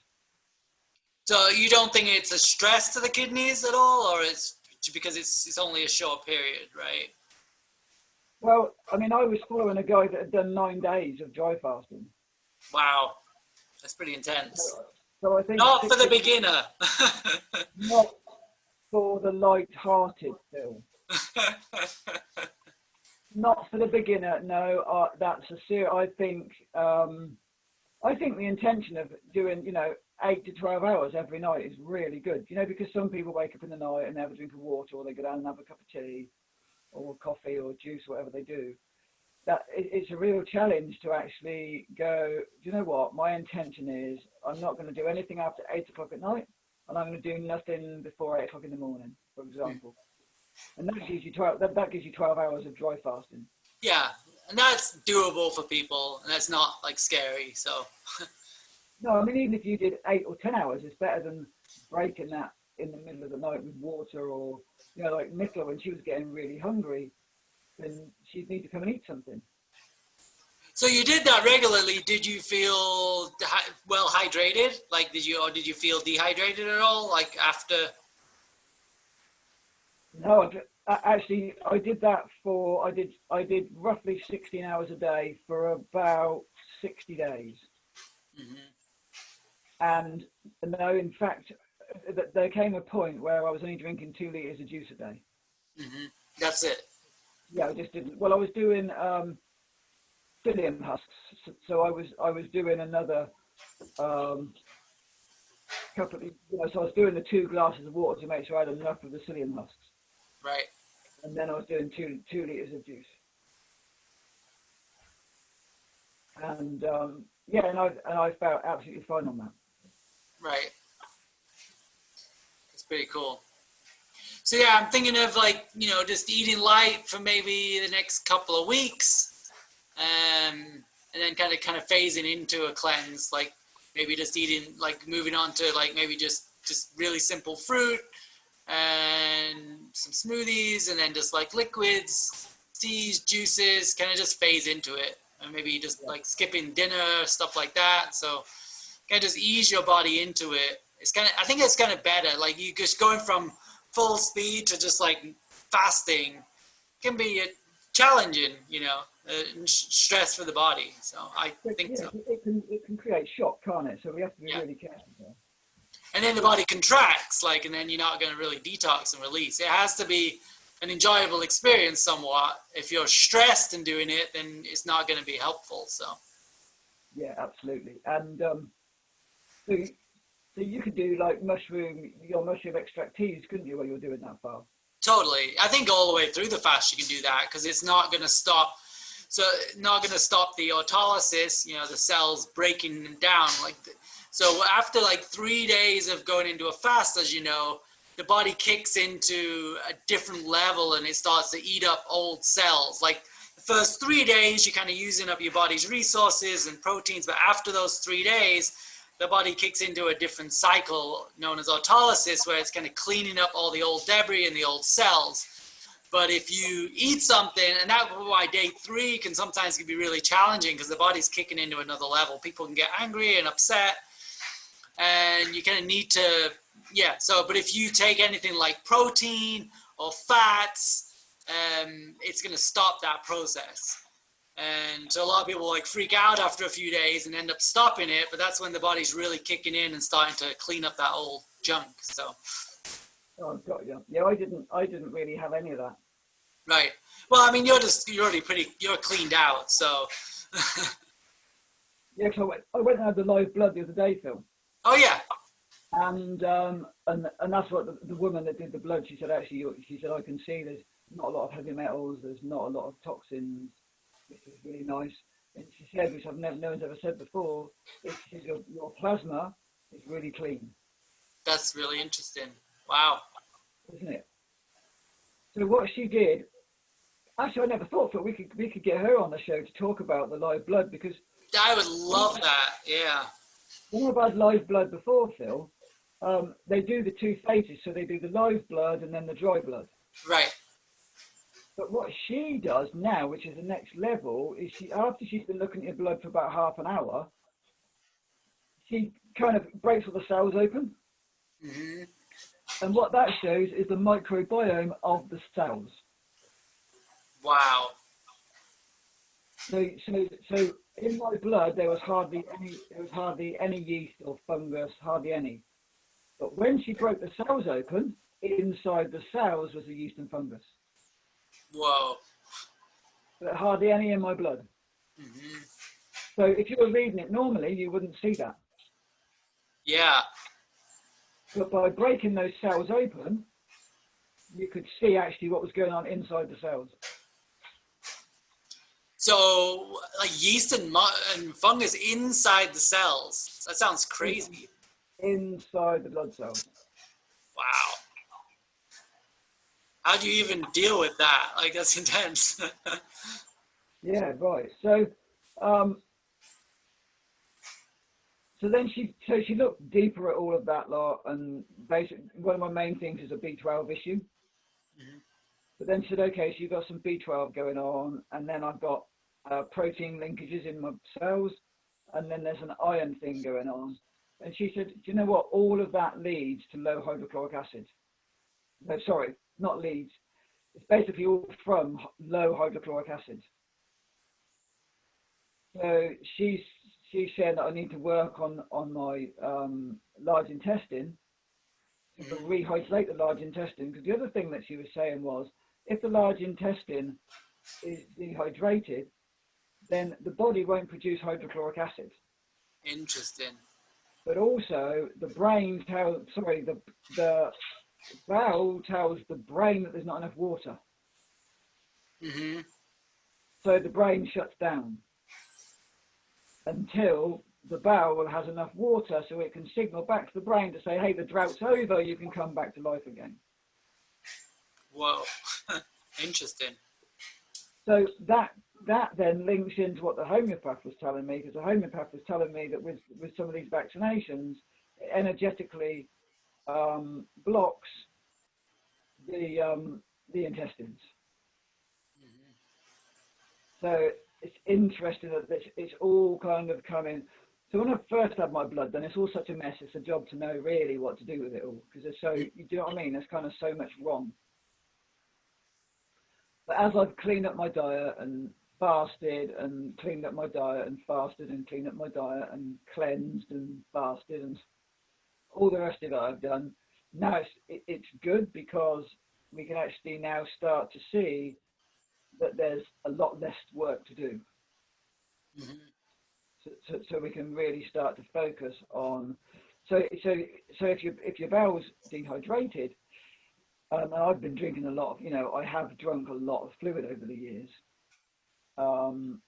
So you don't think it's a stress to the kidneys at all, or it's because it's only a short period, right? Well, I mean, I was following a guy that had done 9 days of dry fasting. Wow, that's pretty intense. So I think Not for the beginner. not for the light-hearted, Phil. Not for the beginner. No, that's a serious. I think the intention of doing 8 to 12 hours every night is really good. Because some people wake up in the night and they have a drink of water, or they go down and have a cup of tea, or coffee, or juice, whatever they do. It's a real challenge to actually go, do you know what? My intention is I'm not going to do anything after 8 o'clock at night, and I'm going to do nothing before 8 o'clock in the morning, for example. And that gives you 12 hours of dry fasting. Yeah, and that's doable for people, and that's not like scary. So No, I mean, even if you did 8 or 10 hours, it's better than breaking that in the middle of the night with water, or like Nicola, when she was getting really hungry, then she'd need to come and eat something. So you did that regularly. Did you feel well hydrated? Like, did you feel dehydrated at all? Like after? No, actually, I did that I did roughly 16 hours a day for about 60 days. Mm-hmm. And no, in fact, there came a point where I was only drinking 2 liters of juice a day. Mm-hmm. That's it. Yeah, I just didn't. Well, I was doing psyllium husks, so I was doing another couple of, so I was doing the 2 glasses of water to make sure I had enough of the psyllium husks. Right. And then I was doing 2 liters of juice. And and I felt absolutely fine on that. Right. That's pretty cool. So yeah, I'm thinking of just eating light for maybe the next couple of weeks, and then kind of phasing into a cleanse, like maybe just eating, like moving on to like maybe just really simple fruit and some smoothies, and then just like liquids, teas, juices, kind of just phase into it, and maybe just like skipping dinner, stuff like that. So kind of just ease your body into it. I think it's kind of better. Like you just going from full speed to just like fasting can be challenging, stress for the body. So I think so. It can create shock, can't it? So we have to be really careful. And then the body contracts, and then you're not going to really detox and release. It has to be an enjoyable experience somewhat. If you're stressed and doing it, then it's not going to be helpful. So. Yeah, absolutely. And so you could do like your mushroom extract teas, couldn't you, while you're doing that fast? Totally. I think all the way through the fast you can do that, because it's not going to stop. So not going to stop the autolysis, the cells breaking down. So after like 3 days of going into a fast, as you know, the body kicks into a different level and it starts to eat up old cells. Like the first 3 days, you're kind of using up your body's resources and proteins, but after those 3 days, the body kicks into a different cycle known as autolysis, where it's kind of cleaning up all the old debris and the old cells. But if you eat something, and that's why day 3 can sometimes be really challenging, because the body's kicking into another level. People can get angry and upset, and you kind of need to Yeah. So, but if you take anything like protein or fats, it's going to stop that process. And so a lot of people like freak out after a few days and end up stopping it, but that's when the body's really kicking in and starting to clean up that old junk. So, Oh, got you. Yeah, I didn't really have any of that. right. Well, I mean, you're already you're cleaned out. So, Yeah, so I went and had the live blood the other day, Phil. oh yeah. And that's what the woman that did the blood, she said, actually, she said, I can see there's not a lot of heavy metals, there's not a lot of toxins, which is really nice. And she said, which no one's ever said before, is your plasma is really clean. That's really interesting. Wow. Isn't it? So what she did, actually, I never thought that we could get her on the show to talk about the live blood, because I would love that. Yeah. when I've had live blood before, Phil, they do the two phases. So they do the live blood and then the dry blood. Right. But what she does now, which is the next level, is after she's been looking at your blood for about half an hour, she kind of breaks all the cells open. Mm-hmm. And what that shows is the microbiome of the cells. Wow. So in my blood there was hardly any yeast or fungus, hardly any. But when she broke the cells open, inside the cells was the yeast and fungus. Whoa. But hardly any in my blood. Mm-hmm. So if you were reading it normally, you wouldn't see that. Yeah. But by breaking those cells open, you could see actually what was going on inside the cells. So, like yeast and fungus inside the cells. That sounds crazy. Inside the blood cells. Wow. How do you even deal with that? Like, that's intense. Yeah, right. So then she looked deeper at all of that lot, and basically one of my main things is a B12 issue. Mm-hmm. But then she said, okay, so you've got some B12 going on, and then I've got protein linkages in my cells, and then there's an iron thing going on. And she said, do you know what? All of that leads to low hydrochloric acid. No, sorry, not leads. It's basically all from low hydrochloric acid. So she's saying that I need to work on my large intestine to rehydrate the large intestine. Because the other thing that she was saying was, if the large intestine is dehydrated, then the body won't produce hydrochloric acid. Interesting. But also the brain the bowel tells the brain that there's not enough water. Mm-hmm. So the brain shuts down until the bowel has enough water so it can signal back to the brain to say, hey, the drought's over, you can come back to life again. Whoa. Interesting. So that then links into what the homeopath was telling me, because the homeopath was telling me that with some of these vaccinations, it energetically blocks the intestines. Mm-hmm. So it's interesting that it's all kind of coming. So when I first had my blood, then it's all such a mess. It's a job to know really what to do with it all, because there's so, you know what I mean? There's kind of so much wrong. But as I've cleaned up my diet and fasted and cleaned up my diet and fasted and cleaned up my diet and cleansed and fasted and all the rest of it I've done, now it's good, because we can actually now start to see that there's a lot less work to do. Mm-hmm. So we can really start to focus on. So if your bowel's dehydrated, and I've been drinking a lot of, I have drunk a lot of fluid over the years, and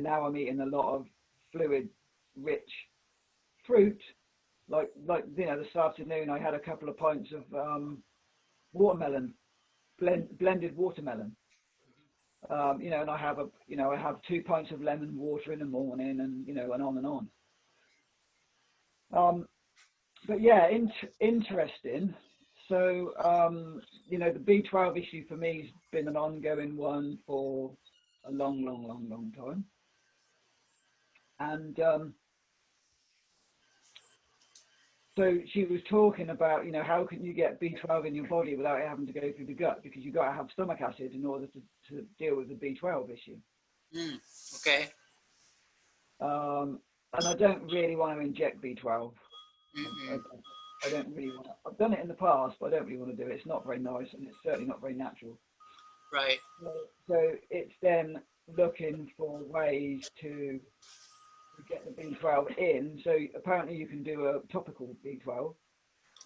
now I'm eating a lot of fluid-rich fruit, like this afternoon I had a couple of pints of watermelon, blended watermelon. And I have 2 pints of lemon water in the morning, and and on and on. But yeah, interesting. So the B12 issue for me has been an ongoing one for a long time, and so she was talking about, you know, how can you get B12 in your body without it having to go through the gut, because you've got to have stomach acid in order to deal with the B12 issue. Okay. And I don't really want to inject B12. Mm-mm. I don't really want to. I've done it in the past, but I don't really want to do it. It's not very nice, and it's certainly not very natural. Right. So it's then looking for ways to get the B12 in. So apparently you can do a topical B12.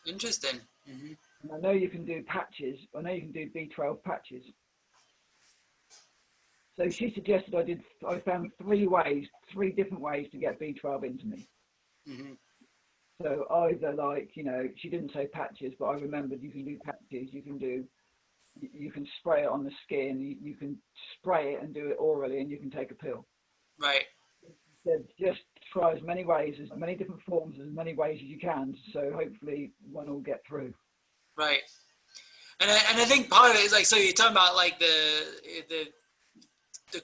Interesting. And I know you can do patches. I know you can do B12 patches. So she suggested I found three different ways to get B12 into me. So either, like, you know, she didn't say patches, but I remembered you can do patches, you can spray it on the skin, you can spray it and do it orally, and you can take a pill. Right. So just try as many ways, as many different forms, as many ways as you can, so hopefully one will get through. Right. And I think part of it is like, so you're talking about like the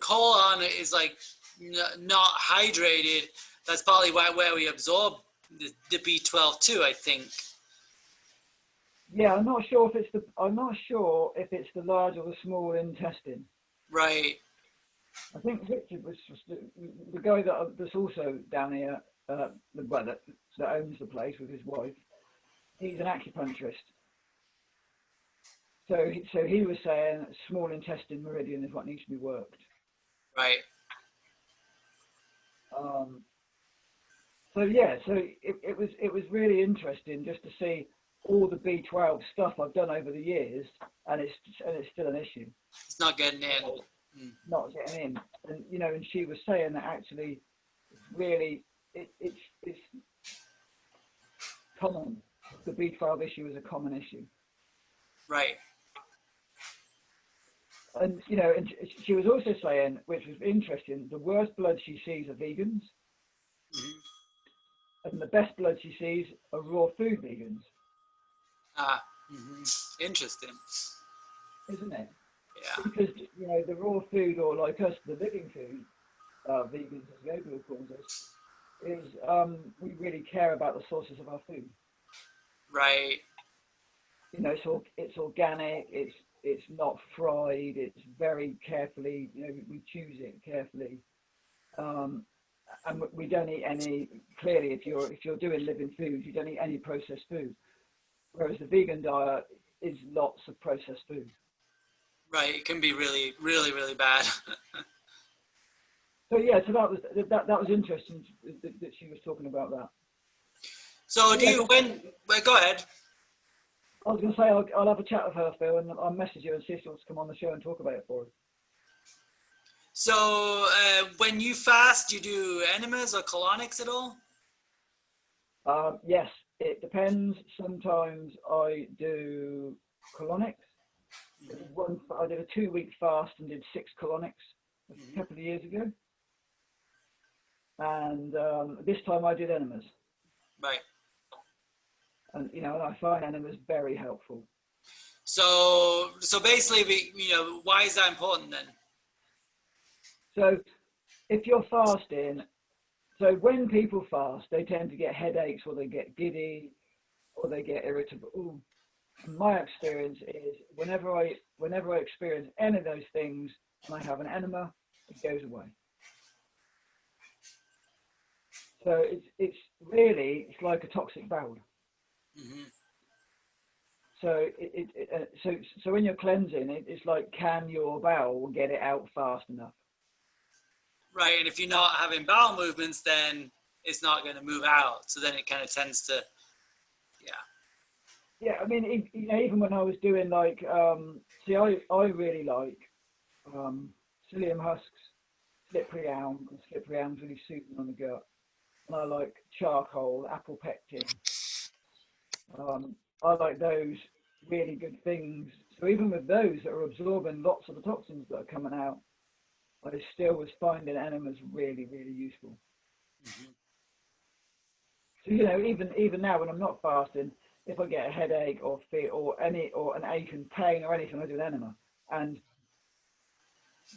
colon is like not hydrated. That's probably where we absorb the B12 too, I think. Yeah, I'm not sure if it's the large or the small intestine. Right. I think Richard was the guy that's also down here, that owns the place with his wife. He's an acupuncturist. So he was saying small intestine meridian is what needs to be worked. Right. So it was really interesting just to see all the B12 stuff I've done over the years, and it's still an issue. It's not getting in. Not getting in, and you know, and she was saying that actually, really, it's common. The B12 issue is a common issue. Right. And you know, and she was also saying, which was interesting, the worst blood she sees are vegans, and the best blood she sees are raw food vegans. Interesting. Isn't it? Yeah. Because, you know, the raw food, or like us, the living food, vegans as Gabriel calls us, is we really care about the sources of our food. Right. You know, it's organic, it's not fried, it's very carefully, you know, we choose it carefully. And we don't eat any, clearly if you're doing living food, you don't eat any processed food. Whereas the vegan diet is lots of processed food. Right. It can be really, really, really bad. So yeah, so that was interesting that she was talking about that. So well, go ahead. I was going to say I'll have a chat with her, Phil, and I'll message you and see if she wants to come on the show and talk about it for us. So when you fast, you do enemas or colonics at all? Yes, it depends. Sometimes I do colonics. I did a 2-week fast and did 6 colonics a couple of years ago. And this time I did enemas. Right. And, you know, I find enemas very helpful. So basically, you know, why is that important then? So if you're fasting, so when people fast, they tend to get headaches, or they get giddy, or they get irritable. And my experience is whenever I experience any of those things and I have an enema, it goes away. So it's really like a toxic bowel. So so when you're cleansing, it's like, can your bowel get it out fast enough? Right, and if you're not having bowel movements, then it's not going to move out. So then it kind of tends to, Yeah, I mean, you know, even when I was doing like, I really like psyllium husks, slippery elm, because slippery elm's really soothing on the gut. And I like charcoal, apple pectin. I like those really good things. So even with those that are absorbing lots of the toxins that are coming out, I still was finding enemas really, really useful. So, you know, even now when I'm not fasting, if I get a headache or an ache and pain or anything, I do an enema. And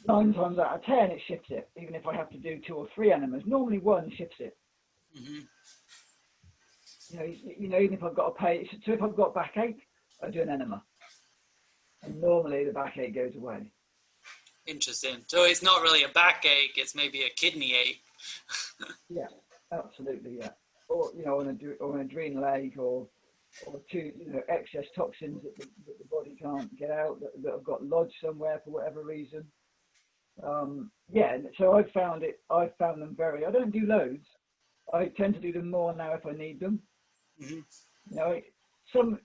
9 times out of 10, it shifts it. Even if I have to do 2 or 3 enemas, normally 1 shifts it. Even if I've got a pain, so if I've got backache, I do an enema, and normally the backache goes away. Interesting. So it's not really a backache; it's maybe a kidney ache. Yeah, absolutely, yeah. Or or an adrenal ache, or excess toxins that the body can't get out, that have got lodged somewhere for whatever reason. So I've found them very. I don't do loads. I tend to do them more now if I need them. Mm-hmm. Some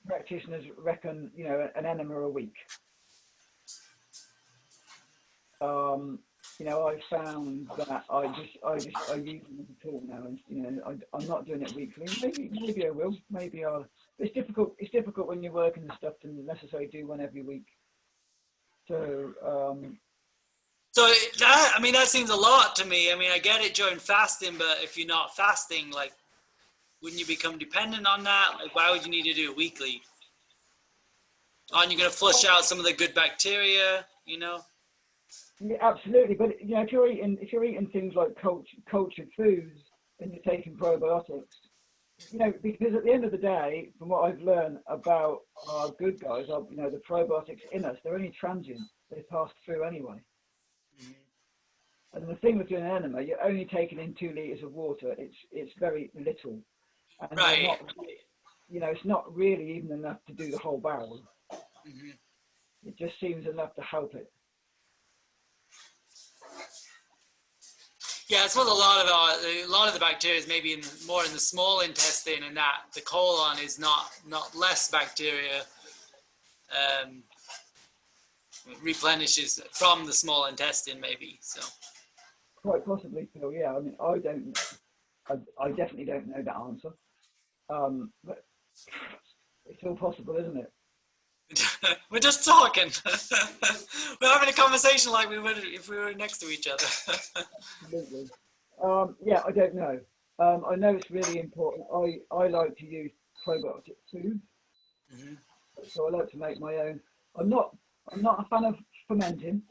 practitioners reckon an enema a week. I've found that I use them as a tool now, and I'm not doing it weekly. Maybe I will. Maybe I'll. It's difficult. It's difficult when you're working and stuff to necessarily do one every week. So. That seems a lot to me. I mean, I get it during fasting, but if you're not fasting, like, wouldn't you become dependent on that? Like, why would you need to do it weekly? Aren't you going to flush out some of the good bacteria? Yeah, absolutely. But if you're eating things like cultured foods and you're taking probiotics, because at the end of the day, from what I've learned about our good guys, the probiotics in us, they're only transient. They pass through anyway. Mm-hmm. And the thing with doing an enema, you're only taking in 2 liters of water. It's very little, and right. It's not really even enough to do the whole barrel. Mm-hmm. It just seems enough to help it. Yeah, I suppose a lot of the bacteria is maybe more in the small intestine, and that the colon is not less bacteria. Replenishes from the small intestine, maybe. So. Quite possibly, Phil. Yeah, I mean, I definitely don't know that answer. But it's all possible, isn't it? We're just talking. We're having a conversation like we would if we were next to each other. Absolutely. I don't know. I know it's really important. I like to use probiotic food, so I like to make my own. I'm not a fan of fermenting.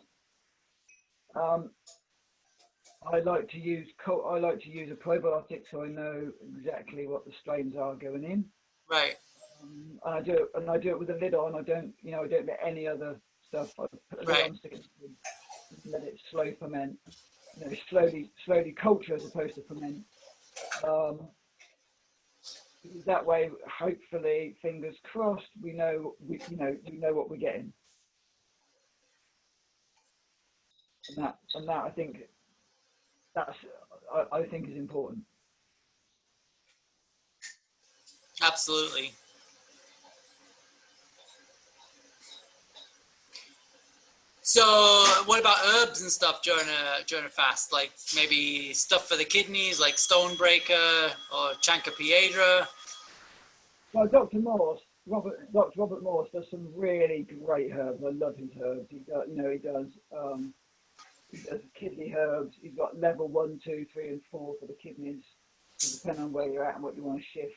I like to use a probiotic, so I know exactly what the strains are going in. Right. And I do it with the lid on. I don't let any other stuff. I put the lid on, stick it in, let it slow ferment. Slowly culture as opposed to ferment. That way, hopefully, fingers crossed, we know what we're getting. And that I think is important. Absolutely. So, what about herbs and stuff during a fast? Like maybe stuff for the kidneys, like stonebreaker or chancropiedra. Well, Robert Morse does some really great herbs. I love his herbs. He does kidney herbs. He's got level 1, 2, 3, and 4 for the kidneys, depending on where you're at and what you want to shift.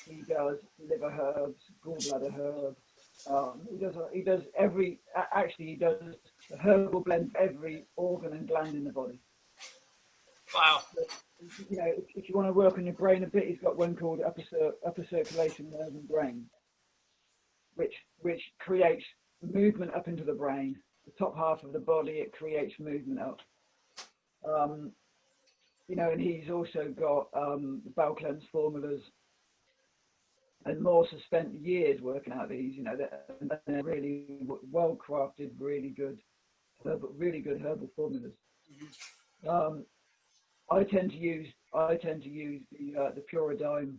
He does liver herbs, gallbladder herbs. He does a herbal blend for every organ and gland in the body. Wow. So, if you want to work on your brain a bit, he's got one called upper circulation nerve and brain, which creates movement up into the brain. The top half of the body, it creates movement up. And he's also got the bowel cleanse formulas. And Morse has spent years working out these, they're really well crafted, really good herbal formulas. Mm-hmm. I tend to use the Puridyne.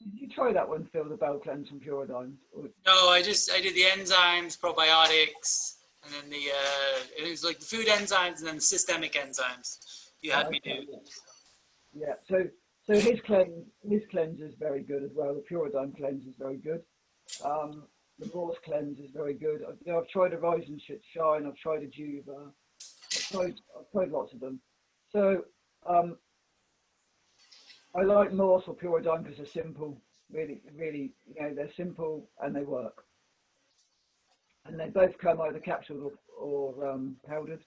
Did you try that one, Phil? The bowel cleanse from Puridyne? No, I did the enzymes, probiotics, and then it was like the food enzymes and then the systemic enzymes. You had me do. Yeah. So his cleanse is very good as well. The Puridyne cleanse is very good. The Morse cleanse is very good. I've tried a Rise and Shine. I've tried a Juva. I've tried lots of them. So I like Morse or Puridyne because they're simple. Really, really, they're simple and they work. And they both come either capsules or powdered.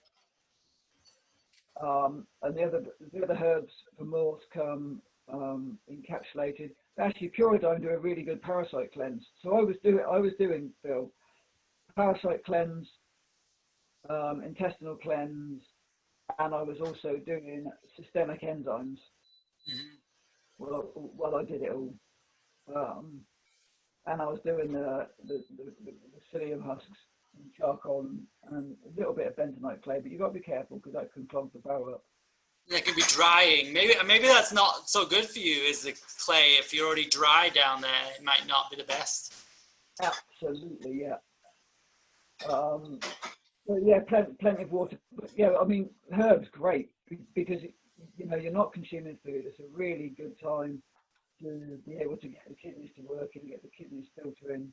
And the other herbs for Morse come encapsulated. Actually, Puridyne do a really good parasite cleanse. So I was doing, Phil, parasite cleanse, intestinal cleanse, and I was also doing systemic enzymes. Well, I did it all. And I was doing the psyllium husks and charcoal and a little bit of bentonite clay, but you've got to be careful because that can clog the barrel up. That can be drying. Maybe that's not so good for you, is the clay. If you're already dry down there, it might not be the best. Absolutely, yeah. But yeah, plenty of water. But yeah, I mean, herbs great because you're not consuming food. It's a really good time to be able to get the kidneys to work and get the kidneys filtering.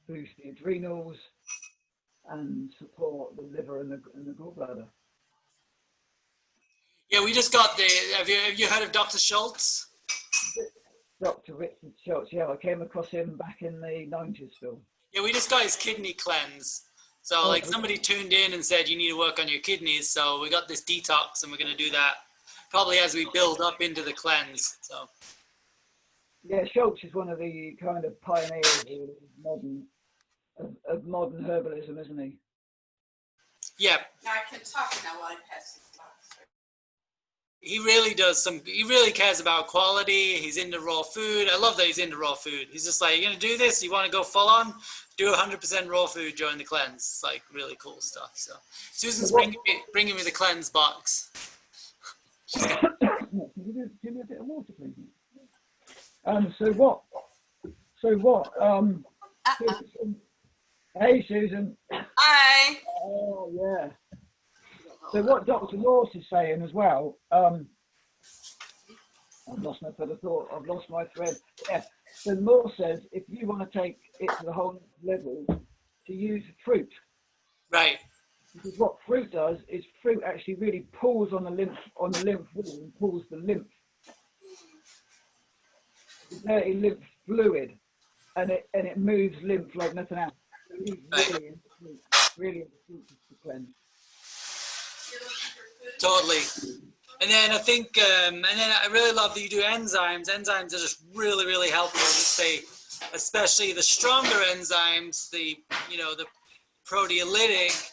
Boost the adrenals and support the liver and the gallbladder. Yeah, we just got have you heard of Dr. Schultz? Dr. Richard Schultz, yeah, I came across him back in the 90s, Phil. Yeah, we just got his kidney cleanse. So somebody tuned in and said you need to work on your kidneys. So we got this detox and we're going to do that probably as we build up into the cleanse. So. Yeah, Schultz is one of the kind of pioneers of modern herbalism, isn't he? Yeah. Now I can talk now while I'm passing. He really does he really cares about quality. He's into raw food. I love that he's into raw food. He's just like, you're going to do this? You want to go full on? Do 100% raw food during the cleanse. It's like really cool stuff. So Susan's bringing me the cleanse box. Give me a bit of water, please. Hey, Susan. Hi. Oh, yeah. So what Dr. Morse is saying as well, I've lost my thought, I've lost my thread. Yeah. So Morse says if you want to take it to the whole level, to use fruit. Right. Because what fruit does is fruit actually really pulls on the lymph wall and pulls the lymph, the dirty lymph fluid, and it moves lymph like nothing else. Really to cleanse. Totally. And then I think, and then I really love that you do enzymes. Enzymes are just really, really helpful. Just say, especially the stronger enzymes, the proteolytic,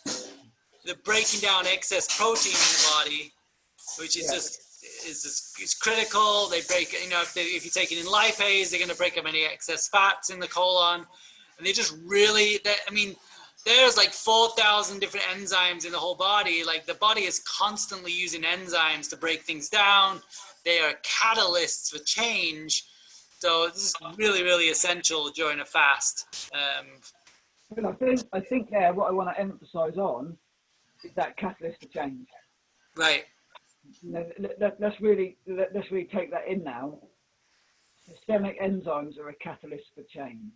the breaking down excess protein in the body, which is is critical. They break, if you take it in lipase, they're going to break up any excess fats in the colon, and they just really, there's like 4,000 different enzymes in the whole body. Like the body is constantly using enzymes to break things down. They are catalysts for change. So this is really, really essential during a fast. But I think what I want to emphasize on is that catalyst for change. Right. Let's really take that in now. Systemic enzymes are a catalyst for change.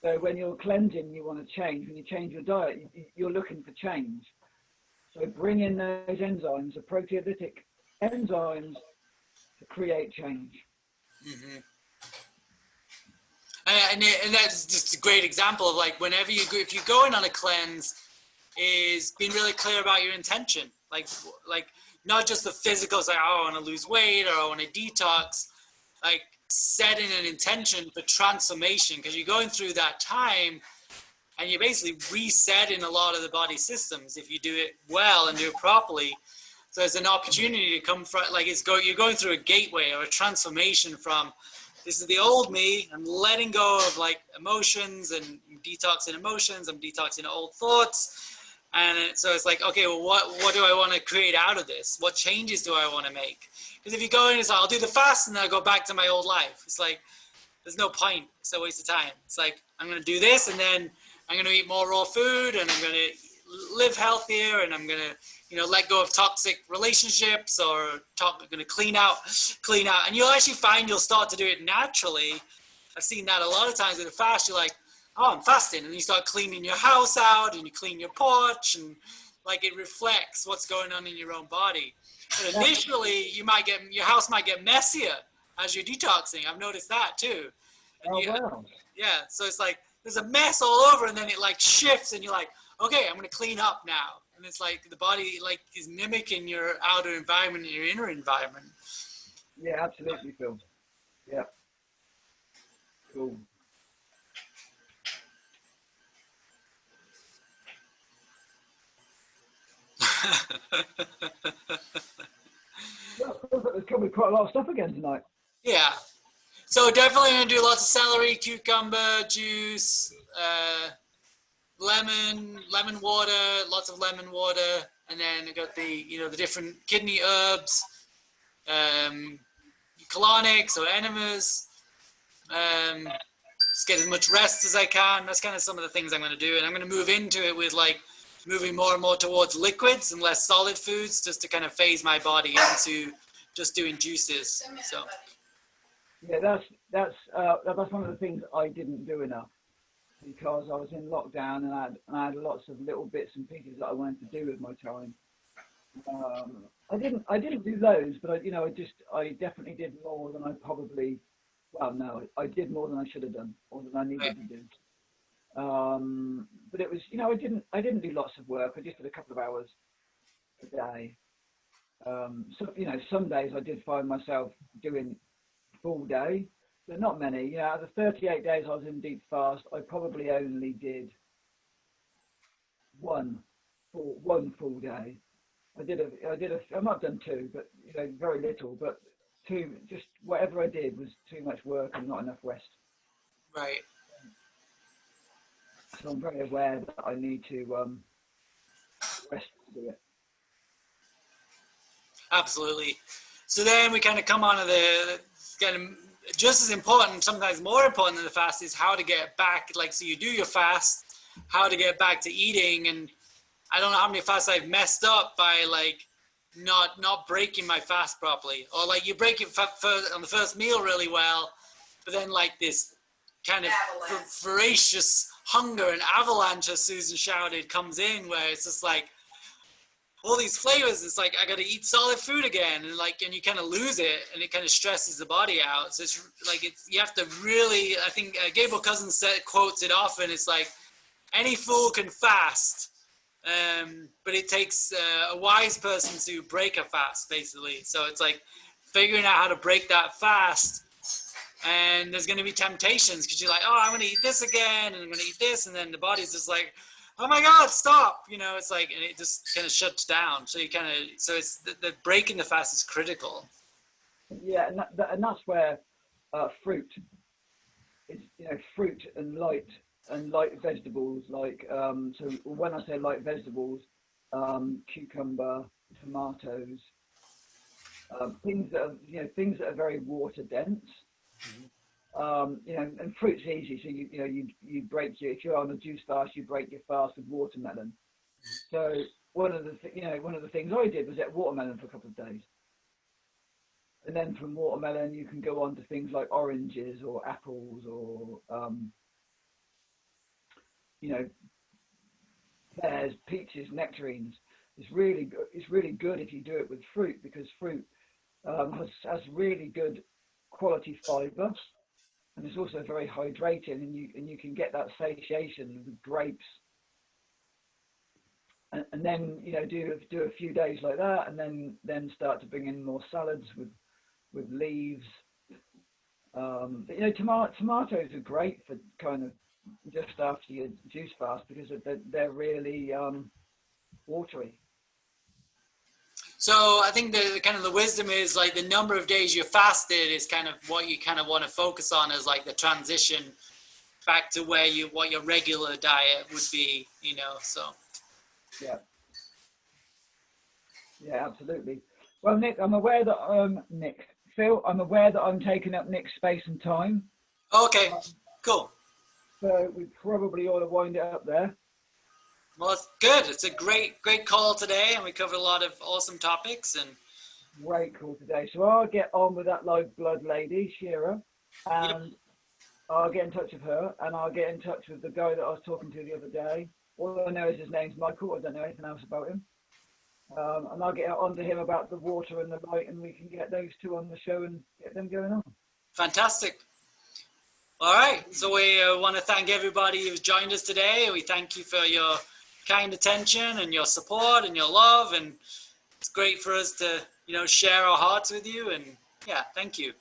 So when you're cleansing, you want to change. When you change your diet, you're looking for change. So bring in those enzymes, the proteolytic enzymes, to create change. Mm-hmm. And that's just a great example of like whenever if you're going on a cleanse, is being really clear about your intention. Like not just the physical, it's like, oh, I want to lose weight or I want to detox. Like setting an intention for transformation, because you're going through that time and you're basically resetting a lot of the body systems if you do it well and do it properly. So it's an opportunity to come from, like you're going through a gateway or a transformation from, this is the old me, I'm letting go of like emotions and detoxing emotions, I'm detoxing old thoughts. And so it's like, okay, well, what do I want to create out of this? What changes do I want to make? Because if you go in, it's like, I'll do the fast and then I'll go back to my old life. It's like, there's no point. It's a waste of time. It's like, I'm going to do this and then I'm going to eat more raw food and I'm going to live healthier and I'm going to, let go of toxic relationships or I'm going to clean out. And you'll actually find you'll start to do it naturally. I've seen that a lot of times with the fast. You're like, oh, I'm fasting. And you start cleaning your house out and you clean your porch and like it reflects what's going on in your own body. But initially, your house might get messier as you're detoxing. I've noticed that too. And wow. Yeah, so it's like there's a mess all over, and then it like shifts, and you're like, okay, I'm going to clean up now. And and it's like the body like is mimicking your outer environment and your inner environment. Yeah, absolutely, Phil. Yeah. Cool. Well, it feels like there's coming quite a lot of stuff again tonight. Yeah. So definitely gonna do lots of celery, cucumber juice, lemon water, lots of lemon water, and then I got the the different kidney herbs, colonics or enemas. Just get as much rest as I can. That's kind of some of the things I'm going to do, and I'm going to move into it with like moving more and more towards liquids and less solid foods, just to kind of phase my body into just doing juices. So Yeah, that's one of the things I didn't do enough, because I was in lockdown and I had lots of little bits and pieces that I wanted to do with my time. I didn't do those, but I definitely did more than I probably. Well, no, I did more than I should have done, or than I needed to do. But it was, I didn't do lots of work. I just did a couple of hours a day. So, some days I did find myself doing full day, but not many. Out of the 38 days I was in deep fast, I probably only did one full day. I might have done two, but very little. But two, just whatever I did was too much work and not enough rest. right. So I'm very aware that I need to rest to do it. Absolutely. So then we kind of come on to the kind of just as important, sometimes more important than the fast, is how to get back. Like, so you do your fast, how to get back to eating. And I don't know how many fasts I've messed up by like not breaking my fast properly, or like you break it on the first meal really well, but then like this kind of voracious hunger and avalanche, as Susan shouted, comes in, where it's just like all these flavors. It's like I got to eat solid food again, and you kind of lose it, and it kind of stresses the body out. So it's like you have to really. I think Gabriel Cousins quotes it often. It's like any fool can fast. But it takes a wise person to break a fast, basically. So it's like figuring out how to break that fast. And there's going to be temptations, because you're like, oh, I'm going to eat this again, and I'm going to eat this. And then the body's just like, oh my God, stop. It's like, and it just kind of shuts down. So it's the breaking the fast is critical. Yeah, and that's where fruit is, fruit and light vegetables, like so when I say light vegetables, cucumber, tomatoes, things that are very water dense. And fruit's easy. So you break if you're on a juice fast, you break your fast with watermelon. So one of the things I did was eat watermelon for a couple of days, and then from watermelon you can go on to things like oranges or apples or pears, peaches, nectarines. It's really good. It's really good if you do it with fruit, because fruit has really good quality fiber, and it's also very hydrating, and you can get that satiation with grapes. And then do a few days like that, and then start to bring in more salads with leaves. Tomatoes are great for kind of just after your juice fast, because they're really watery. So I think the kind of the wisdom is like the number of days you fasted is kind of what you kind of want to focus on as like the transition back to what your regular diet would be, so. Yeah, absolutely. Well, Nick, I'm aware that Phil, I'm aware that I'm taking up Nick's space and time. Okay, cool. So we probably ought to wind it up there. Well, it's good. It's a great call today, and we covered a lot of awesome topics. And great call today. So I'll get on with that live blood lady, Shira, and I'll get in touch with her, and I'll get in touch with the guy that I was talking to the other day. All I know is his name's Michael. I don't know anything else about him. And I'll get on to him about the water and the light, and we can get those two on the show and get them going on. Fantastic. All right. So we want to thank everybody who's joined us today. We thank you for your kind attention and your support and your love, and it's great for us to, you know, share our hearts with you. And yeah, thank you.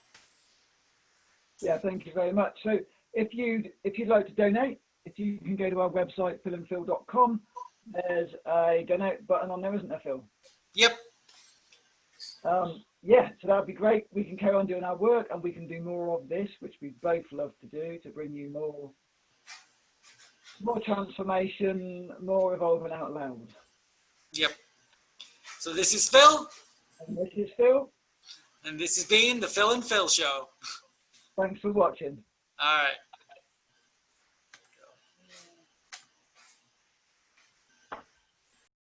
Yeah, thank you very much. So if you'd like to donate, if you can go to our website, philandphil.com, there's a donate button on there, isn't there, Phil? Yep. Yeah, so that'd be great. We can carry on doing our work, and we can do more of this, which we both love to do, to bring you more transformation, more evolving out loud. Yep. So this is Phil. And this is Phil. And this has been the Phil and Phil Show. Thanks for watching. All right.